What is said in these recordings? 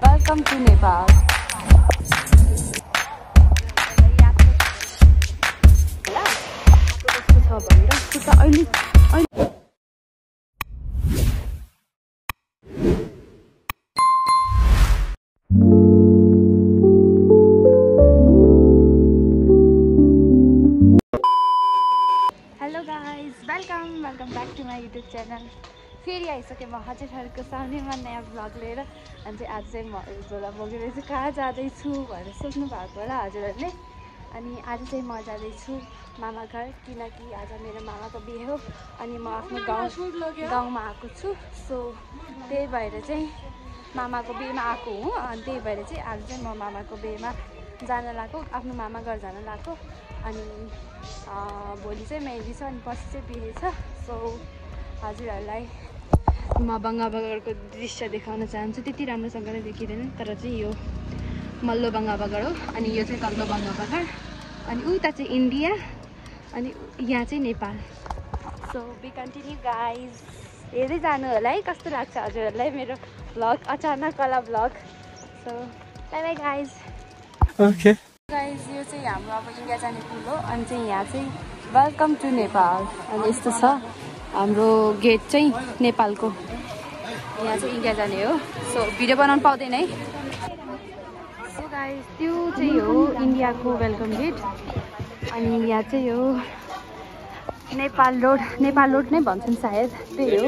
Welcome to Nepal. Hello guys, welcome back to my YouTube channel. फेरि आइसकेँ म हजुरहरूको सामनेमा नयाँ भ्लग लिएर। अनि चाहिँ आज चाहिँ म झोला बोकेर चाहिँ कहाँ जाँदैछु भनेर सोच्नु भएको होला हजुरहरूले। अनि आज चाहिँ म जाँदैछु मामा घर, किनकि आज मेरो मामाको बिहे हो अनि म आफ्नो गाउँमा आएको छु। सो त्यही भएर चाहिँ मामाको बिहेमा आएको हुँ। अनि त्यही भएर चाहिँ आज चाहिँ म मामाको बिहेमा जान लागेको, आफ्नो मामा घर जान लागेको। अनि भोलि चाहिँ मेहन्दी छ अनि पर्सि चाहिँ बिहे छ। सो हजुरहरूलाई म बङ्गाबगरको दृश्य देखाउन चाहन्छु। त्यति राम्रोसँगले देखिँदैन तर चाहिँ यो मल्लो बङ्गाबगर हो अनि यो चाहिँ तल्लो बङ्गाबगर अनि उता चाहिँ इन्डिया अनि यहाँ चाहिँ Nepal. So we continue guys. हेर्दै जानु होला है कस्तो लाग्छ हजुरहरूलाई मेरो भ्लग, अचानक वाला vlog. So by bye guys. Okay guys यो चाहिँ हाम्रो अब इन्डिया जाने पुल हो अनि चाहिँ यहाँ चाहिँ वेलकम टु नेपाल अनि यस्तो छ हाम्रो गेट चाहिँ नेपालको। यहाँ चाहिँ इन्डिया जाने हो। सो भिडियो बनाउनु पाउँदैन है। सो गाइज त्यो चाहिँ हो इन्डियाको वेलकम गेट अनि यहाँ चाहिँ हो नेपाल रोड नै भन्छन् सायद, त्यही हो।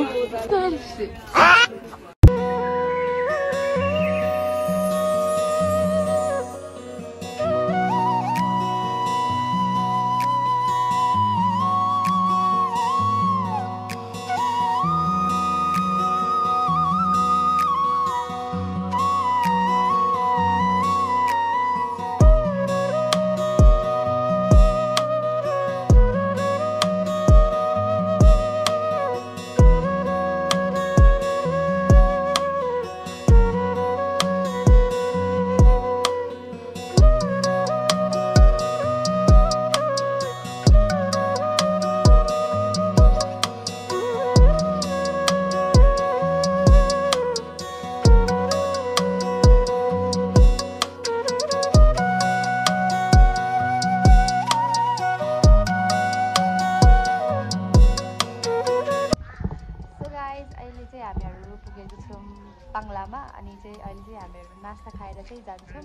बाङ्लामा अनि चाहिँ अहिले चाहिँ हामीहरू नास्ता खाएर चाहिँ जान्छौँ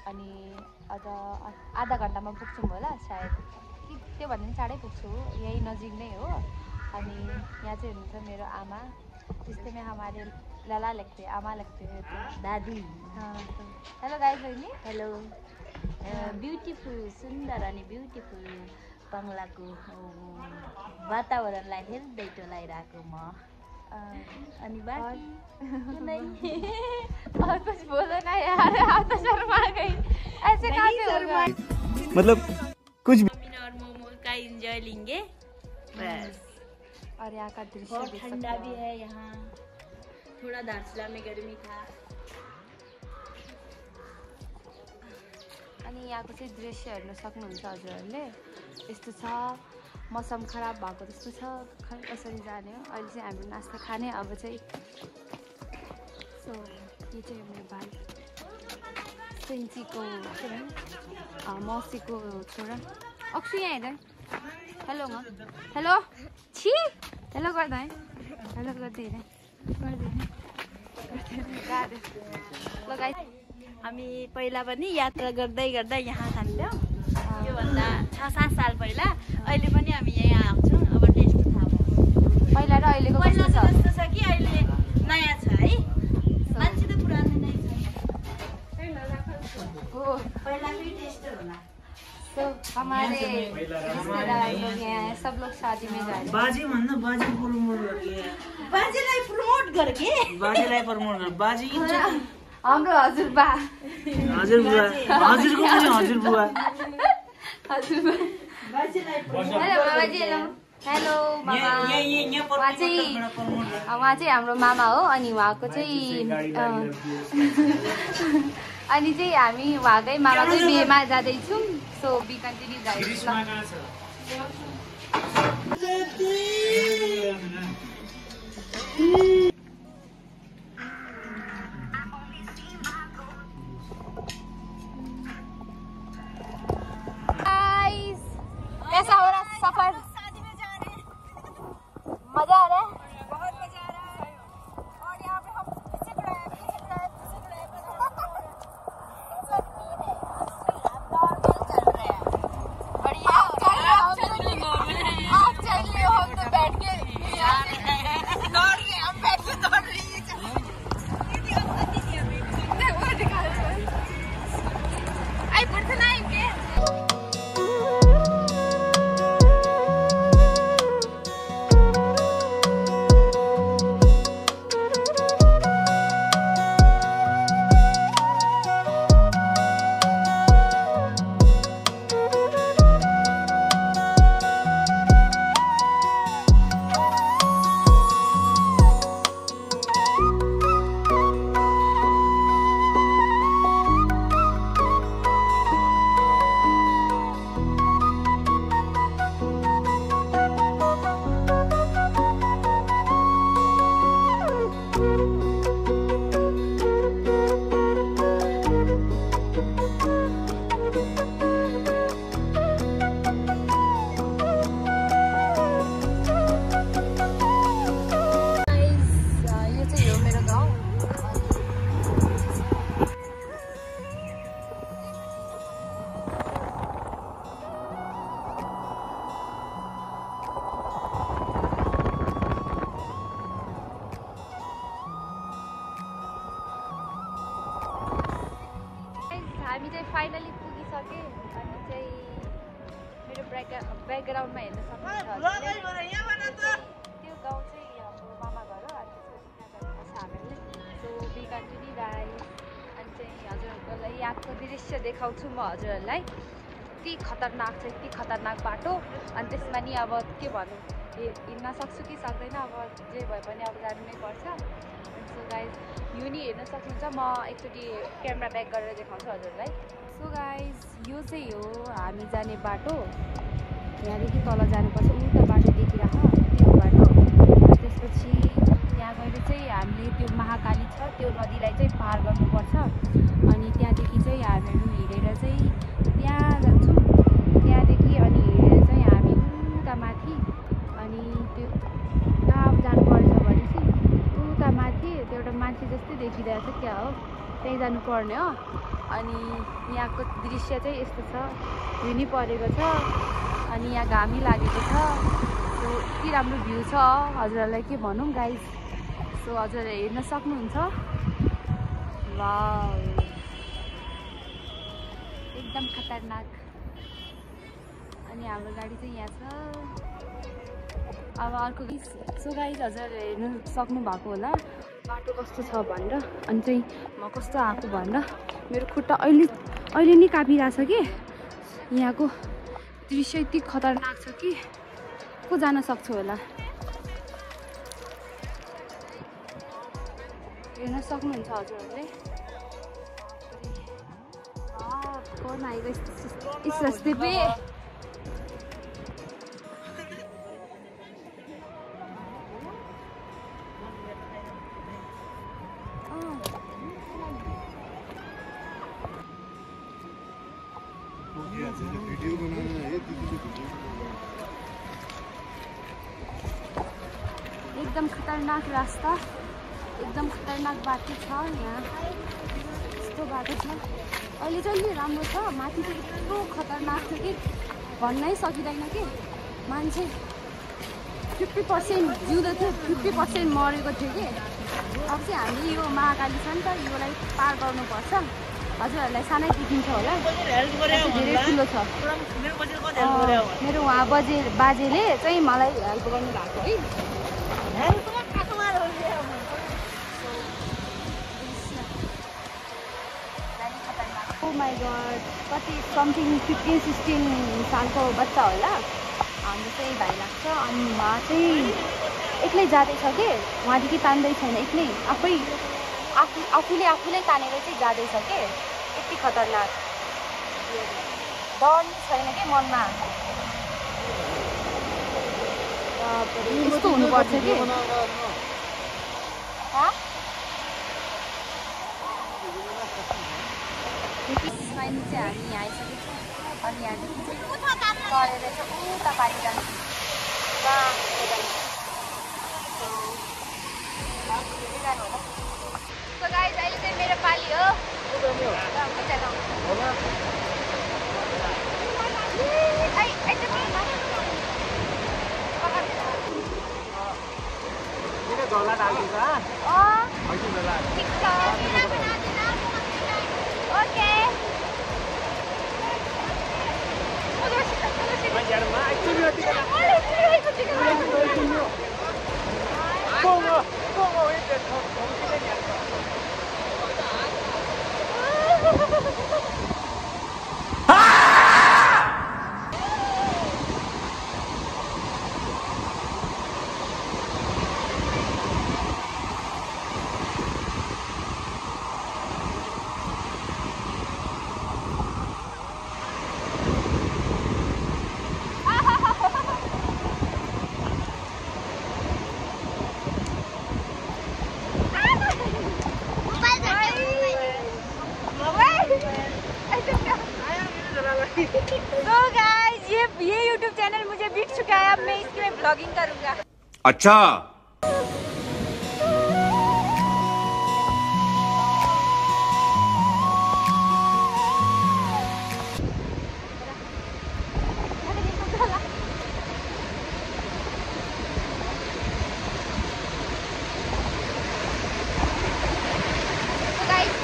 अनि आधा घन्टामा पुग्छौँ होला सायद, त्योभन्दा पनि चाँडै पुग्छु, यही नजिक नै हो। अनि यहाँ चाहिँ हुनुहुन्छ मेरो आमा, जिससे में हमारे लला लगते आमा लगते हैं दादी। हेलो गाइस बहिनी। हेलो। ब्युटिफुल सुन्दर अनि ब्युटिफुल बङ्गलाको वातावरणलाई हेर्दै टोलाइरहेको म अनि बाकी और कुछ बोलो ना यार, आप तो शर्मा गई। ऐसे कहाँ से होगा? मतलब कुछ भी और मोमो का एंजॉय लेंगे बस। और यहाँ का दृश्य बहुत ठंडा भी है यहाँ, थोड़ा दार्चुला में गर्मी था। अनि यहाँको चाहिँ दृश्य हेर्न सक्नुहुन्छ हजुरहरूले। यस्तो छ, मौसम खराब भएको जस्तो छ, खै कसरी जाने हो। अहिले चाहिँ हाम्रो नास्ता खाने अब चाहिँ। सो यो चाहिँ मेरो भाइ सेन्चीको के भन्छ मौसीको छोरा अक्सु यहाँ हेर। हेलो हेलो छि हेलो गर्दा है, हेलो गरिदिएन लगाइ। हामी पहिला पनि यात्रा गर्दै गर्दै यहाँ थाल्थ्यौँ, योभन्दा 6-7 साल पहिला। अहिले पनि हामी यहाँ आउँछौँ। अब टेस्ट थाहा भयो पहिला र अहिलेको पहिला जस्तो छ कि अहिले नयाँ छ है, मान्छे त पुरानो नै छ हो। पहिलाकै टेस्ट होला। तो हमारे रिश्तेदार लोग हैं, सब लोग शादी में जा रहे हैं। बाजी भन्दा बाजी प्रमोट गर्ने, बाजेलाई प्रमोट गर्के बाजीलाई प्रमोट गर, बाजी हाम्रो हजुरबा हजुरबुवा, हजुरको पनि हजुरबुवा, हजुरबा बाजेलाई हेलो बाबाजी। हेलो हेलो मामा। उहाँ चाहिँ हाम्रो मामा हो अनि उहाँको चाहिँ अनि चाहिँ हामी उहाँकै मामाकै बिहेमा जाँदैछौँ। So we continue guys. हामी चाहिँ फाइनली पुगिसके अनि चाहिँ मेरो ब्याकग्राउन्डमा हेर्न सक्नुहुन्छ त्यो गाउँ चाहिँ हाम्रो मामा घर हो अनि त्यसपछि त्यहाँ जानुपर्छ हामीहरूले सो वी कन्टिन्यू गाइस अनि चाहिँ हजुरहरूलाई यहाँको दृश्य देखाउँछु म हजुरहरूलाई यति खतरनाक छ यति खतरनाक बाटो अनि त्यसमा नि अब के भनौँ हिँड्न सक्छु कि सक्दैन अब जे भए पनि अब जानु नै पर्छ सो गाइज यो नि हेर्न सक्नुहुन्छ म एकचोटि क्यामेरा ब्याक गरेर देखाउँछु हजुरलाई सो गाइज यो चाहिँ हो हामी जाने बाटो यहाँदेखि तल जानुपर्छ उता बाटो देखिरह त्यो बाटो त्यसपछि त्यहाँ गएर चाहिँ हामीले त्यो महाकाली छ त्यो नदीलाई चाहिँ पार गर्नुपर्छ अनि त्यहाँदेखि चाहिँ हामीहरू हिँडेर चाहिँ त्यहाँ जान्छौँ त्यहाँदेखि अनि हिँडेर चाहिँ हामी उता माथि अनि त्यो कहाँ जानुपर्छ भने चाहिँ उता माथि त्यो एउटा मान्छे जस्तै देखिरहेको छ क्या हो त्यहीँ जानुपर्ने हो अनि यहाँको दृश्य चाहिँ यस्तो छ हिँडी परेको छ अनि यहाँ घामी लागेको छ सो यति राम्रो भ्यू छ हजुरहरूलाई के भनौँ गाइस सो हजुरहरूले हेर्न सक्नुहुन्छ वाउ एकदम खतरनाक अनि हाम्रो गाडी चाहिँ यहाँ छ अब अर्को सो गाइस हजुरहरूले हेर्नु सक्नु भएको होला बाटो कस्तो छ भनेर अनि चाहिँ म कस्तो आएको भनेर मेरो खुट्टा अहिले नै कापिरहेछ कि यहाँको दृश्य यति खतरनाक छ कि को जान सक्छु होला हेर्न सक्नुहुन्छ हजुरहरूले कौन आएगा इस रास्ते पे एकदम खतरनाक रास्ता एकदम खतरनाक बाटो छ यहाँ यस्तो बाटो छ अहिले चाहिँ अलि राम्रो छ माथि चाहिँ यत्रो खतरनाक छ कि भन्नै सकिँदैन कि मान्छे 50% जिउँदो थियो 50% मरेको थियो कि अब चाहिँ हामीले यो महाकाली छ नि त योलाई पार गर्नुपर्छ हजुरहरूलाई सानै देखिन्छ होला धेरै ठुलो छ मेरो उहाँ बाजेले चाहिँ मलाई हेल्प गर्नु भएको है ओ माई गड कति समथिङ 15-16 सालको बच्चा होला हाम्रो चाहिँ भाइ लाग्छ अनि उहाँ चाहिँ एक्लै जाँदैछ कि उहाँदेखि तान्दै छैन एक्लै आफूले तानेर चाहिँ जाँदैछ कि यति खतरनाक डर छैन कि मनमा यस्तो हुनुपर्छ कि फाइनली चाहिँ हामी यहाँ आइसकेको छौँ अनि यहाँदेखि चाहिँ गरेर चाहिँ उता पारि जान्छौँ सो गाइस अहिले चाहिँ मेरो पाली हो ओके तो गाइस ये YouTube चैनल मुझे बिक चुका है अब मैं इसमें ब्लॉगिंग करूंगा अच्छा तो गाइस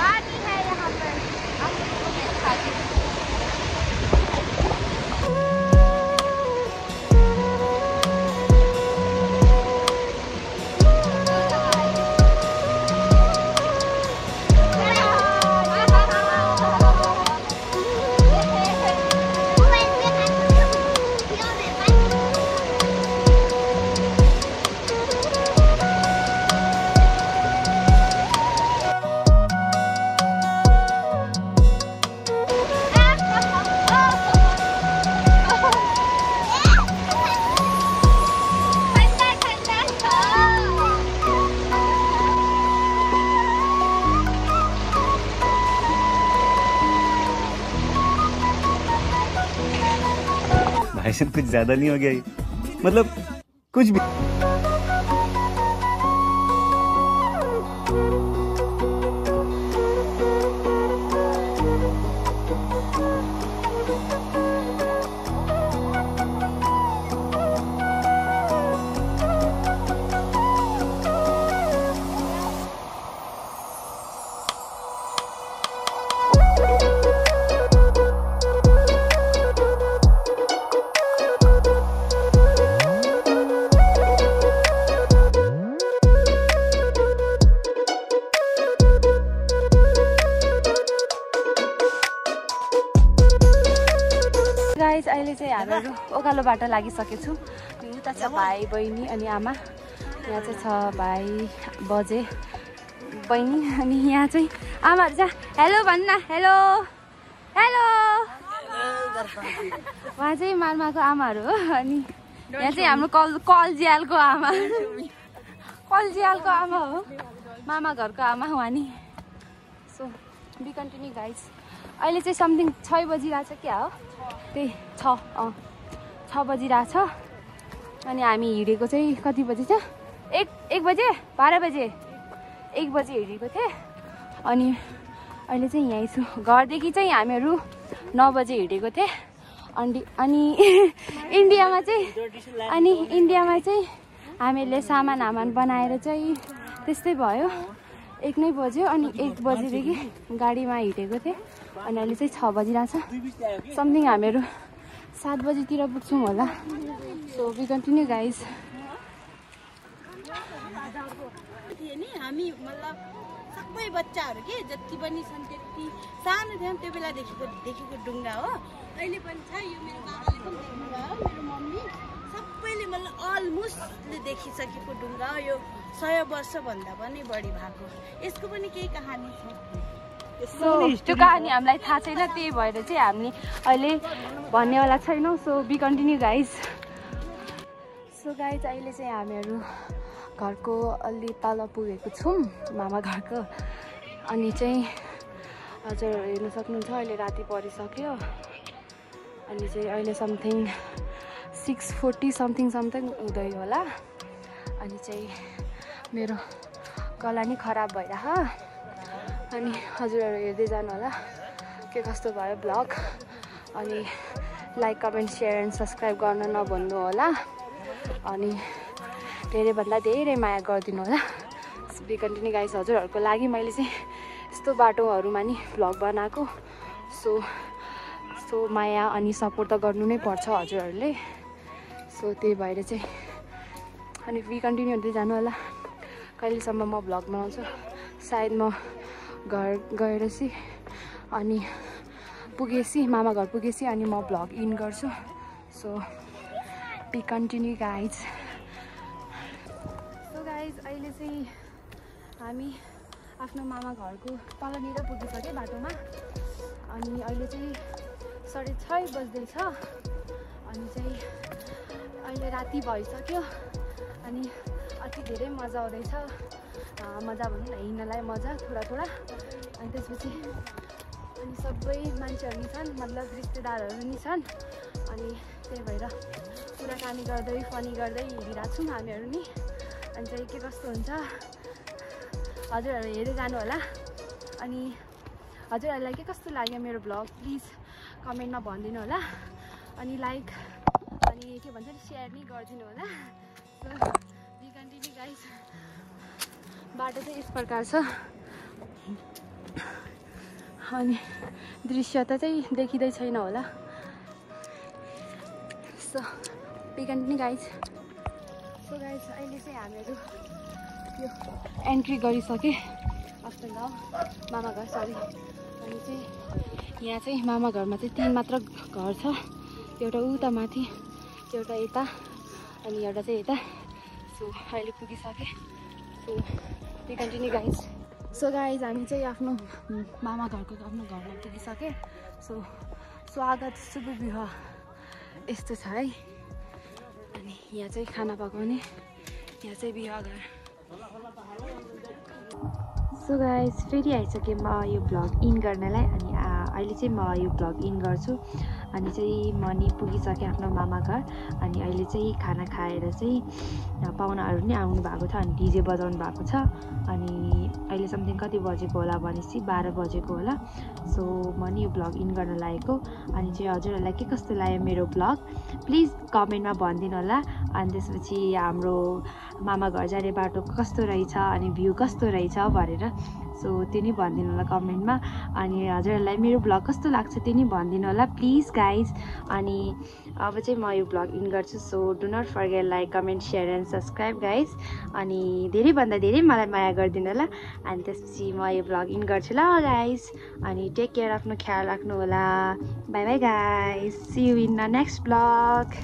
पानी है यहाँ पर भाई साहब कुछ ज्यादा नहीं हो गया ये? मतलब कुछ भी। गाइस अहिले चाहिँ हामीहरू ओकालो बाटो लागिसकेछु। उता छ भाइ बहिनी अनि आमा, यहाँ चाहिँ छ भाइ बजे बहिनी अनि यहाँ चाहिँ आमाहरू छ। हेलो भन्न, हेलो हेलो। उहाँ चाहिँ मामाको आमाहरू हो अनि यहाँ चाहिँ हाम्रो कलजियालको आमा, कलजियालको आमा हो, मामा घरको आमा उहाँ नि। So we continue guys. अहिले चाहिँ समथिङ 6 बजिरहेछ क्या हो, त्यही 6 बजिरहेछ अनि हामी हिँडेको चाहिँ कति बजी छ? 1 बजे 12 बजे 1 बजे हिँडेको थिएँ अनि अहिले चाहिँ यहीँ छु। घरदेखि चाहिँ हामीहरू 9 बजे हिँडेको थिएँ अनि इन्डियामा चाहिँ हामीहरूले सामान बनाएर चाहिँ त्यस्तै भयो 1 नै बज्यो अनि 1 बजेदेखि गाडीमा हिँडेको थिएँ अनि अहिले चाहिँ 6 बजिरहेछ। समथिङ हामीहरू 7 बजीतिर पुग्छौँ होला। So we continue guys. हामी मतलब सबै बच्चाहरू के जति पनि छन् त्यति सानो थियौँ त्यो बेला देखेको डुङ्गा हो। अहिले पनि छ, यो मेरो बाबाले पनि देख्नुभयो, मेरो मम्मी सबैले मतलब अलमोस्टले देखिसकेको डुङ्गा हो। यो 100 वर्षभन्दा पनि बढी भएको। यसको पनि केही कहानी छ। सो त्यो कहानी हामीलाई थाहा छैन, त्यही भएर चाहिँ हामीले अहिले भन्नेवाला छैनौँ। So we continue guys. So guys अहिले चाहिँ हामीहरू घरको अलि तल पुगेको छौँ, मामा घरको। अनि चाहिँ हजुर हेर्न सक्नुहुन्छ अहिले राति परिसक्यो अनि चाहिँ अहिले समथिङ 6:40 समथिङ हुँदै होला। अनि चाहिँ मेरो गला नि खराब भइरह अनि हजुरहरू हेर्दै जानु होला के कस्तो भयो ब्लग। अनि like comment share and subscribe गर्न नभन्नु होला अनि धेरैभन्दा धेरै माया गरिदिनु होला। We continue guys. हजुरहरूको लागि मैले चाहिँ यस्तो बाटोहरूमा नि भ्लग बनाएको। सो माया अनि सपोर्ट त गर्नु नै पर्छ हजुरहरूले। सो त्यही भएर चाहिँ अनि बी कन्टिन्यू हुँदै जानु होला। कहिलेसम्म म भ्लग बनाउँछु, सायद म घर गएपछि अनि पुगेपछि मामा घर पुगेपछि अनि म भ्लग इन गर्छु। So we continue guys. So guys अहिले चाहिँ हामी आफ्नो मामा घरको तलनिर पुगिसक्यो बाटोमा अनि अहिले चाहिँ 6:30 बज्दैछ अनि चाहिँ अहिले राति भइसक्यो अनि अति धेरै मजा आउँदैछ। मजा भनौँ न, हिँड्नलाई मजा थोडा अनि त्यसपछि अनि सबै मान्छेहरू नि छन्, मतलब रिश्तेदारहरू नि छन् अनि त्यही भएर कुराकानी गर्दै फनी गर्दै हिँडिरहेको छौँ हामीहरू नि। अनि चाहिँ के कस्तो हुन्छ हजुरहरू हेर्दै जानु होला। अनि हजुरहरूलाई के कस्तो लाग्यो मेरो भ्लग प्लिज कमेन्टमा भनिदिनु होला अनि लाइक अनि के भन्छ नि सेयर नि गरिदिनु होला। So we continue guys. बाटो चाहिँ यस प्रकार छ अनि दृश्य त चाहिँ देखिँदै छैन होला। So we continue guys. So guys अहिले चाहिँ हामीहरू यो एन्ट्री गरिसके आफ्नो गाउँ मामा घर सरी। अनि चाहिँ यहाँ चाहिँ मामा घरमा चाहिँ 3 मात्र घर छ, एउटा उता माथि एउटा यता अनि एउटा चाहिँ यता। सो अहिले पुगिसके। So we continue guys. So guys हामी चाहिँ आफ्नो मामा घरको आफ्नो घरमा पुगिसके। सो स्वागत शुभ विवाह यस्तो छ है। अनि यहाँ चाहिँ खाना पकाउने, यहाँ चाहिँ विवाह घर। सो गाइज फेरि आइसकेँ म यो भ्लग इन गर्नलाई अनि अहिले चाहिँ म यो भ्लग इन गर्छु। अनि चाहिँ म नि पुगिसकेँ आफ्नो मामा घर। अनि अहिले चाहिँ खाना खाएर चाहिँ पाहुनाहरू नि आउनु भएको छ अनि डिजे बजाउनु भएको छ। अनि अहिले समथिङ कति बजेको होला भनेपछि 12 बजेको होला। सो म नि यो भ्लग इन गर्न लागेको। अनि चाहिँ हजुरहरूलाई के कस्तो लाग्यो मेरो भ्लग प्लिज कमेन्टमा भनिदिनु होला। अनि त्यसपछि हाम्रो मामा घर जाने बाटो कस्तो रहेछ अनि भ्यू कस्तो रहेछ भनेर सो त्यो नि भनिदिनु होला कमेन्टमा। अनि हजुरहरूलाई मेरो भ्लग कस्तो लाग्छ त्यो नि भनिदिनु होला प्लिज गाइज। अनि अब चाहिँ म यो भ्लग इन गर्छु। So do not forget like comment share and subscribe guys. अनि धेरैभन्दा धेरै मलाई माया गरिदिनु होला। अनि त्यसपछि म यो भ्लग इन गर्छु ल गाइज। अनि टेक केयर आफ्नो ख्याल राख्नु होला। Bye bye guys, see you in the next vlog.